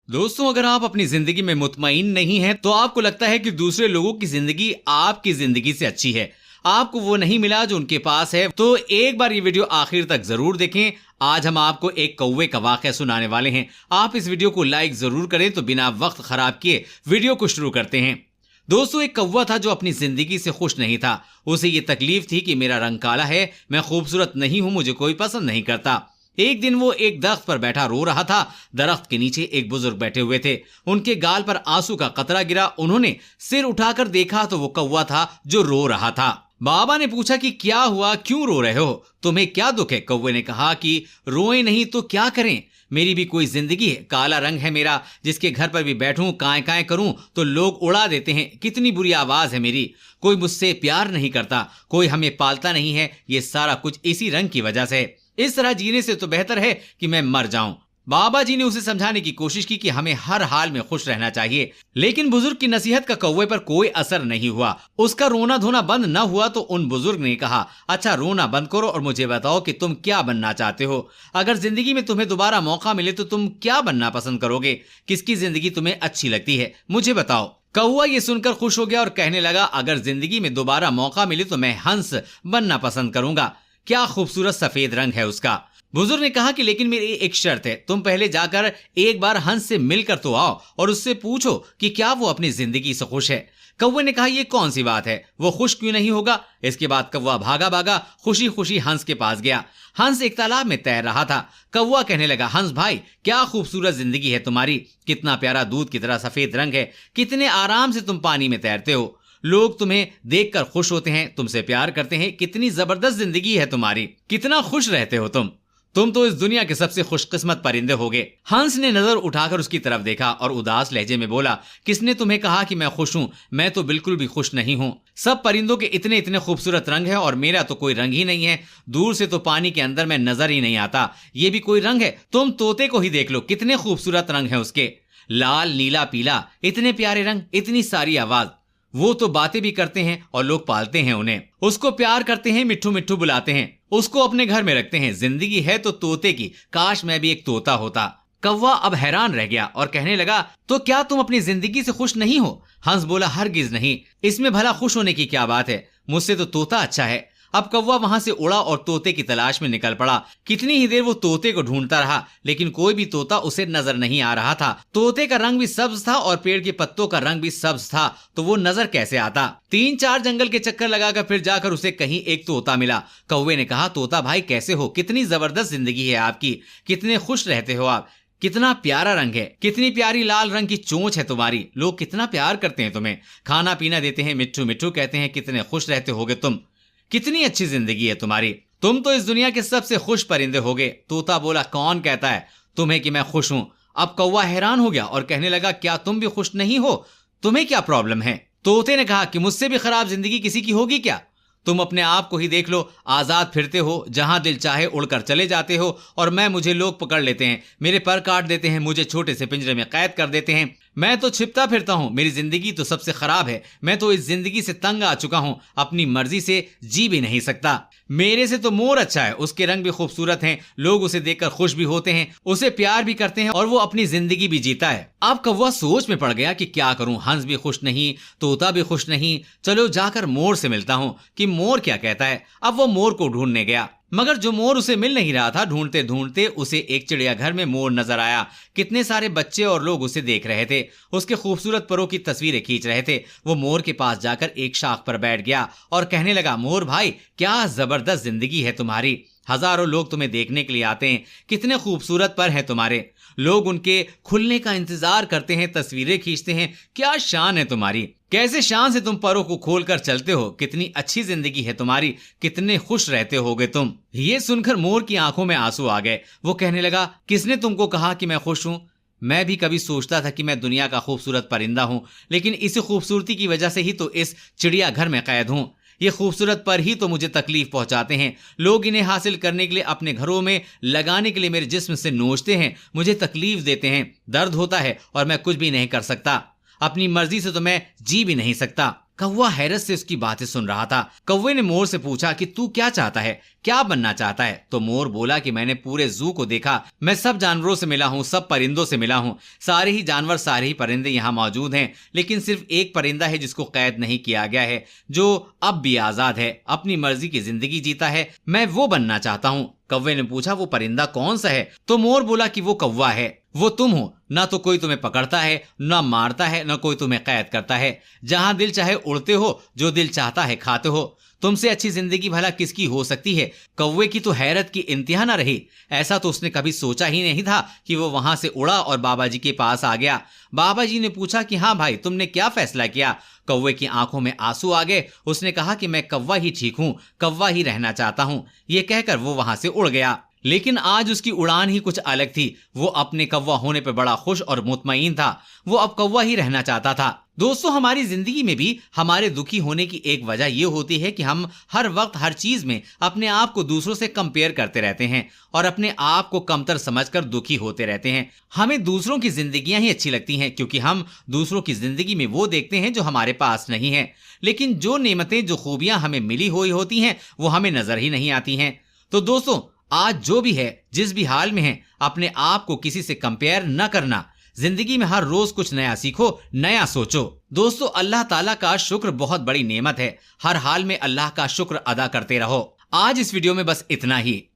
दोस्तों, अगर आप अपनी जिंदगी में मुतमईन नहीं हैं तो आपको लगता है कि दूसरे लोगों की जिंदगी आपकी जिंदगी से अच्छी है, आपको वो नहीं मिला जो उनके पास है, तो एक बार ये वीडियो आखिर तक जरूर देखें। आज हम आपको एक कौवे का वाकया सुनाने वाले हैं। आप इस वीडियो को लाइक जरूर करें। तो बिना वक्त खराब किए वीडियो को शुरू करते हैं। दोस्तों, एक कौवा था जो अपनी जिंदगी से खुश नहीं था। उसे ये तकलीफ थी कि मेरा रंग काला है, मैं खूबसूरत नहीं हूं, मुझे कोई पसंद नहीं करता। एक दिन वो एक दरख्त पर बैठा रो रहा था। दरख्त के नीचे एक बुजुर्ग बैठे हुए थे। उनके गाल पर आंसू का कतरा गिरा। उन्होंने सिर उठाकर देखा तो वो कौवा था जो रो रहा था। बाबा ने पूछा कि क्या हुआ, क्यों रो रहे हो, तुम्हें क्या दुख है? कौवे ने कहा कि रोए नहीं तो क्या करें, मेरी भी कोई जिंदगी है, काला रंग है मेरा, जिसके घर पर भी बैठूं काय काय करूं तो लोग उड़ा देते हैं, कितनी बुरी आवाज है मेरी, कोई मुझसे प्यार नहीं करता, कोई हमें पालता नहीं है, ये सारा कुछ इसी रंग की वजह से। इस तरह जीने से तो बेहतर है कि मैं मर जाऊं। बाबा जी ने उसे समझाने की कोशिश की कि हमें हर हाल में खुश रहना चाहिए, लेकिन बुजुर्ग की नसीहत का कौवे पर कोई असर नहीं हुआ। उसका रोना धोना बंद न हुआ तो उन बुजुर्ग ने कहा, अच्छा रोना बंद करो और मुझे बताओ कि तुम क्या बनना चाहते हो। अगर जिंदगी में तुम्हें दोबारा मौका मिले तो तुम क्या बनना पसंद करोगे? किसकी जिंदगी तुम्हें अच्छी लगती है, मुझे बताओ। कौवा ये सुनकर खुश हो गया और कहने लगा, अगर जिंदगी में दोबारा मौका मिले तो मैं हंस बनना पसंद करूंगा। क्या खूबसूरत सफेद रंग है उसका। बुजुर्ग ने कहा कि लेकिन मेरी एक शर्त है, तुम पहले जाकर एक बार हंस से मिलकर तो आओ और उससे पूछो कि क्या वो अपनी जिंदगी से खुश है। कौवे ने कहा, ये कौन सी बात है, वो खुश क्यों नहीं होगा? इसके बाद कौवा भागा भागा खुशी खुशी हंस के पास गया। हंस एक तालाब में तैर रहा था। कौवा कहने लगा, हंस भाई, क्या खूबसूरत जिंदगी है तुम्हारी, कितना प्यारा दूध की तरह सफेद रंग है, कितने आराम से तुम पानी में तैरते हो, लोग तुम्हें देखकर खुश होते हैं, तुमसे प्यार करते हैं, कितनी जबरदस्त जिंदगी है तुम्हारी, कितना खुश रहते हो तुम तो इस दुनिया के सबसे खुशकिस्मत परिंदे होगे। हंस ने नजर उठाकर उसकी तरफ देखा और उदास लहजे में बोला, किसने तुम्हें कहा कि मैं खुश हूं? मैं तो बिल्कुल भी खुश नहीं हूं। सब परिंदों के इतने इतने खूबसूरत रंग है और मेरा तो कोई रंग ही नहीं है। दूर से तो पानी के अंदर में नजर ही नहीं आता, ये भी कोई रंग है? तुम तोते को ही देख लो, कितने खूबसूरत रंग है उसके, लाल नीला पीला, इतने प्यारे रंग, इतनी सारी आवाज। वो तो बातें भी करते हैं और लोग पालते हैं उन्हें, उसको प्यार करते हैं, मिट्ठू मिट्ठू बुलाते हैं, उसको अपने घर में रखते हैं। जिंदगी है तो तोते की, काश मैं भी एक तोता होता। कौवा अब हैरान रह गया और कहने लगा, तो क्या तुम अपनी जिंदगी से खुश नहीं हो? हंस बोला, हरगिज नहीं, इसमें भला खुश होने की क्या बात है, मुझसे तो तोता अच्छा है। अब कौवा वहां से उड़ा और तोते की तलाश में निकल पड़ा। कितनी ही देर वो तोते को ढूंढता रहा, लेकिन कोई भी तोता उसे नजर नहीं आ रहा था। तोते का रंग भी सब्ज था और पेड़ के पत्तों का रंग भी सब्ज था, तो वो नजर कैसे आता? 3-4 जंगल के चक्कर लगाकर फिर जाकर उसे कहीं एक तोता मिला। कौवे ने कहा, तोता भाई कैसे हो, कितनी जबरदस्त जिंदगी है आपकी, कितने खुश रहते हो आप, कितना प्यारा रंग है, कितनी प्यारी लाल रंग की चोंच है तुम्हारी, लोग कितना प्यार करते हैं तुम्हें, खाना पीना देते हैं, मिट्ठू मिट्ठू कहते हैं, कितने खुश रहते होगे तुम, कितनी अच्छी जिंदगी है तुम्हारी, तुम तो इस दुनिया के सबसे खुश परिंदे होगे। तोता बोला, कौन कहता है तुम्हें कि मैं खुश हूं? अब कौवा हैरान हो गया और कहने लगा, क्या तुम भी खुश नहीं हो? तुम्हें क्या प्रॉब्लम है? तोते ने कहा कि मुझसे भी खराब जिंदगी किसी की होगी क्या? तुम अपने आप को ही देख लो, आजाद फिरते हो, जहां दिल चाहे उड़कर चले जाते हो, और मुझे लोग पकड़ लेते हैं, मेरे पर काट देते हैं, मुझे छोटे से पिंजरे में कैद कर देते हैं, मैं तो छिपता फिरता हूं, मेरी जिंदगी तो सबसे खराब है, मैं तो इस जिंदगी से तंग आ चुका हूं, अपनी मर्जी से जी भी नहीं सकता। मेरे से तो मोर अच्छा है, उसके रंग भी खूबसूरत हैं, लोग उसे देखकर खुश भी होते हैं, उसे प्यार भी करते हैं और वो अपनी जिंदगी भी जीता है। अब कौवा सोच में पड़ गया कि क्या करूं, हंस भी खुश नहीं, तोता भी खुश नहीं, चलो जाकर मोर से मिलता हूं कि मोर क्या कहता है। अब वो मोर को ढूंढने गया, मगर जो मोर उसे मिल नहीं रहा था। ढूंढते ढूंढते उसे एक चिड़ियाघर में मोर नजर आया। कितने सारे बच्चे और लोग उसे देख रहे थे, उसके खूबसूरत परों की तस्वीरें खींच रहे थे। वो मोर के पास जाकर एक शाख पर बैठ गया और कहने लगा, मोर भाई, क्या जबरदस्त जिंदगी है तुम्हारी, हजारों लोग तुम्हें देखने के लिए आते हैं, कितने खूबसूरत पर हैं तुम्हारे, लोग उनके खुलने का इंतजार करते हैं, तस्वीरें खींचते हैं, क्या शान है तुम्हारी, कैसे शान से तुम परों को खोलकर चलते हो, कितनी अच्छी जिंदगी है तुम्हारी, कितने खुश रहते होगे तुम। ये सुनकर मोर की आंखों में आंसू आ गए। वो कहने लगा, किसने तुमको कहा कि मैं खुश हूं? मैं भी कभी सोचता था कि मैं दुनिया का खूबसूरत परिंदा हूं, लेकिन इसी खूबसूरती की वजह से ही तो इस चिड़ियाघर में कैद हूं। ये खूबसूरत पर ही तो मुझे तकलीफ पहुंचाते हैं, लोग इन्हें हासिल करने के लिए अपने घरों में लगाने के लिए मेरे जिस्म से नोचते हैं, मुझे तकलीफ देते हैं, दर्द होता है और मैं कुछ भी नहीं कर सकता, अपनी मर्जी से तो मैं जी भी नहीं सकता। कौवा हैरत से उसकी बातें सुन रहा था। कौवे ने मोर से पूछा कि तू क्या चाहता है, क्या बनना चाहता है? तो मोर बोला कि मैंने पूरे जू को देखा, मैं सब जानवरों से मिला हूँ, सब परिंदों से मिला हूँ, सारे ही जानवर, सारे ही परिंदे यहाँ मौजूद हैं, लेकिन सिर्फ एक परिंदा है जिसको कैद नहीं किया गया है, जो अब भी आजाद है, अपनी मर्जी की जिंदगी जीता है। मैं वो बनना चाहता हूँ। कौवे ने पूछा वो परिंदा कौन सा है? तो मोर बोला कि वो कौवा है, वो तुम हो। ना तो कोई तुम्हें पकड़ता है, ना मारता है, ना कोई तुम्हें कैद करता है। जहां दिल चाहे उड़ते हो, जो दिल चाहता है खाते हो। तुमसे अच्छी जिंदगी भला किसकी हो सकती है? कौवे की तो हैरत की इंतहा न रही। ऐसा तो उसने कभी सोचा ही नहीं था कि वो वहां से उड़ा और बाबा जी के पास आ गया। बाबा जी ने पूछा कि हाँ भाई, तुमने क्या फैसला किया? कौवे की आंखों में आंसू आ गए। उसने कहा कि मैं कौवा ही ठीक हूँ, कौवा ही रहना चाहता हूँ। ये कहकर वो वहां से उड़ गया। लेकिन आज उसकी उड़ान ही कुछ अलग थी। वो अपने कौवा होने पर बड़ा खुश और मुतमईन था। वो अब कौवा ही रहना चाहता था। दोस्तों, हमारी जिंदगी में भी हमारे दुखी होने की एक वजह ये होती है कि हम हर वक्त हर चीज में अपने आप को दूसरों से कंपेयर करते रहते हैं और अपने आप को कमतर समझकर दुखी होते रहते हैं। हमें दूसरों की जिंदगियां ही अच्छी लगती हैं क्योंकि हम दूसरों की जिंदगी में वो देखते हैं जो हमारे पास नहीं है। लेकिन जो नेमतें, जो खूबियां हमें मिली हुई होती हैं, वो हमें नजर ही नहीं आती हैं। तो दोस्तों, आज जो भी है, जिस भी हाल में है, अपने आप को किसी से कंपेयर न करना। जिंदगी में हर रोज कुछ नया सीखो, नया सोचो। दोस्तों, अल्लाह ताला का शुक्र बहुत बड़ी नेमत है। हर हाल में अल्लाह का शुक्र अदा करते रहो। आज इस वीडियो में बस इतना ही।